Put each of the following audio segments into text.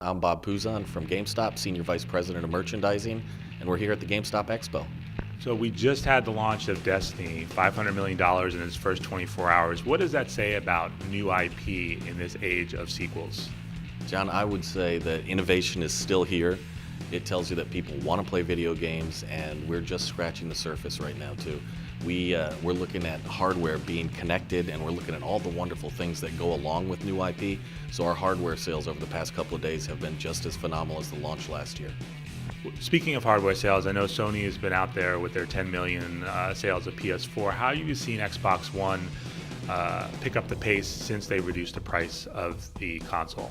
I'm Bob Puzon from GameStop, Senior Vice President of Merchandising, and we're here at the GameStop Expo. So we just had the launch of Destiny, $500 million in its first 24 hours. What does that say about new IP in this age of sequels? John, I would say that innovation is still here. It tells you that people want to play video games, and we're just scratching the surface right now too. We're looking at hardware being connected, and we're looking at all the wonderful things that go along with new IP. So our hardware sales over the past couple of days have been just as phenomenal as the launch last year. Speaking of hardware sales, I know Sony has been out there with their 10 million sales of PS4. How have you seen Xbox One pick up the pace since they reduced the price of the console?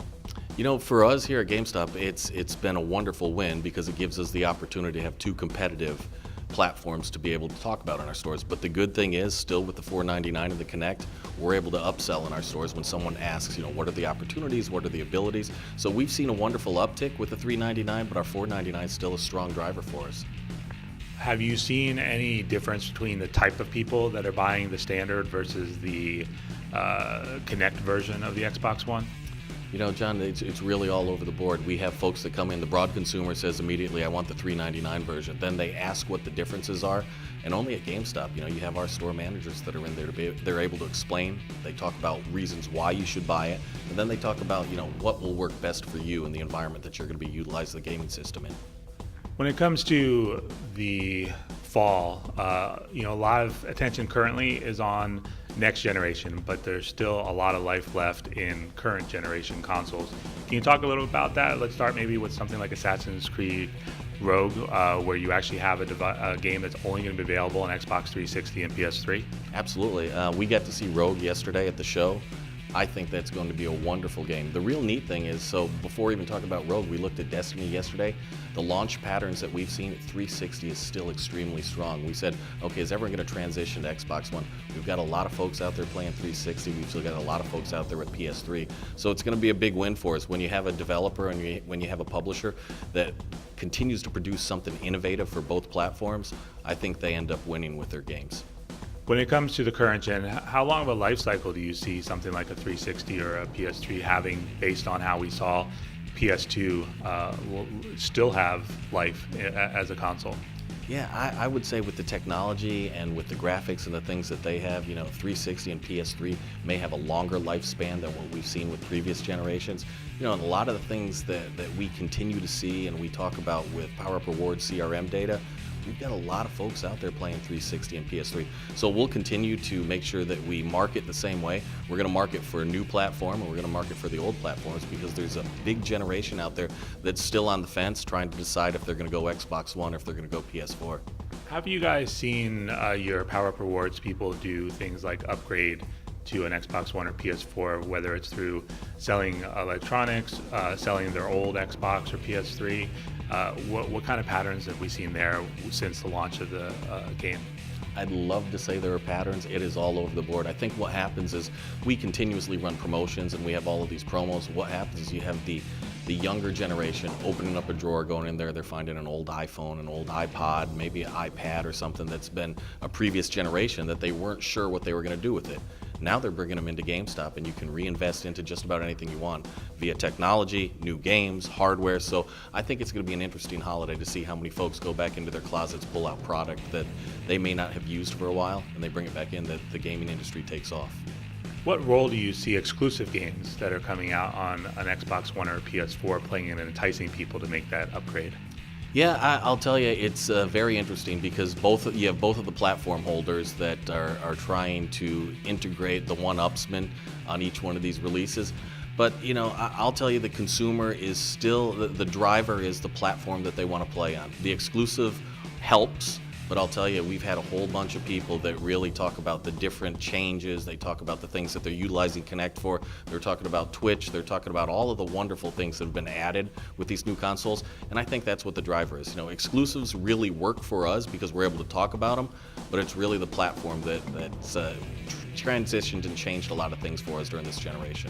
You know, for us here at GameStop, it's been a wonderful win because it gives us the opportunity to have two competitive platforms to be able to talk about in our stores. But the good thing is, still with the $4.99 and the Connect, we're able to upsell in our stores when someone asks, what are the opportunities, what are the abilities? So we've seen a wonderful uptick with the $3.99, but our $4.99 is still a strong driver for us. Have you seen any difference between the type of people that are buying the standard versus the Connect version of the Xbox One? You know, John, it's really all over the board. We have folks that come in, the broad consumer says immediately, I want the $3.99 version. Then they ask what the differences are. And only at GameStop, you have our store managers that are in there they're able to explain. They talk about reasons why you should buy it. And then they talk about, what will work best for you in the environment that you're going to be utilizing the gaming system in. When it comes to the fall, a lot of attention currently is on next generation, but there's still a lot of life left in current generation consoles. Can you talk a little about that? Let's start maybe with something like Assassin's Creed Rogue, where you actually have a game that's only going to be available on Xbox 360 and PS3. Absolutely. We got to see Rogue yesterday at the show. I think that's going to be a wonderful game. The real neat thing is, so before we even talk about Rogue, we looked at Destiny yesterday. The launch patterns that we've seen at 360 is still extremely strong. We said, okay, is everyone going to transition to Xbox One? We've got a lot of folks out there playing 360. We've still got a lot of folks out there with PS3. So it's going to be a big win for us when you have a developer and when you have a publisher that continues to produce something innovative for both platforms. I think they end up winning with their games. When it comes to the current gen, how long of a life cycle do you see something like a 360 or a PS3 having, based on how we saw PS2 will still have life as a console? Yeah, I would say with the technology and with the graphics and the things that they have, 360 and PS3 may have a longer lifespan than what we've seen with previous generations. And a lot of the things that we continue to see and we talk about with PowerUp Rewards CRM data, we've got a lot of folks out there playing 360 and PS3. So we'll continue to make sure that we market the same way. We're going to market for a new platform, and we're going to market for the old platforms because there's a big generation out there that's still on the fence trying to decide if they're going to go Xbox One or if they're going to go PS4. Have you guys seen your PowerUp Rewards people do things like upgrade to an Xbox One or PS4, whether it's through selling electronics, selling their old Xbox or PS3? What kind of patterns have we seen there since the launch of the game? I'd love to say there are patterns. It is all over the board. I think what happens is we continuously run promotions and we have all of these promos. What happens is you have the younger generation opening up a drawer, going in there, they're finding an old iPhone, an old iPod, maybe an iPad or something that's been a previous generation that they weren't sure what they were going to do with it. Now they're bringing them into GameStop, and you can reinvest into just about anything you want via technology, new games, hardware. So I think it's going to be an interesting holiday to see how many folks go back into their closets, pull out product that they may not have used for a while, and they bring it back in, that the gaming industry takes off. What role do you see exclusive games that are coming out on an Xbox One or a PS4 playing and enticing people to make that upgrade? Yeah, I'll tell you, it's very interesting because you have both of the platform holders that are trying to integrate the one-upsman on each one of these releases. But, I'll tell you, the consumer is still, the driver is the platform that they want to play on. The exclusive helps, but I'll tell you, we've had a whole bunch of people that really talk about the different changes. They talk about the things that they're utilizing Connect for. They're talking about Twitch. They're talking about all of the wonderful things that have been added with these new consoles. And I think that's what the driver is. Exclusives really work for us because we're able to talk about them, but it's really the platform that's transitioned and changed a lot of things for us during this generation.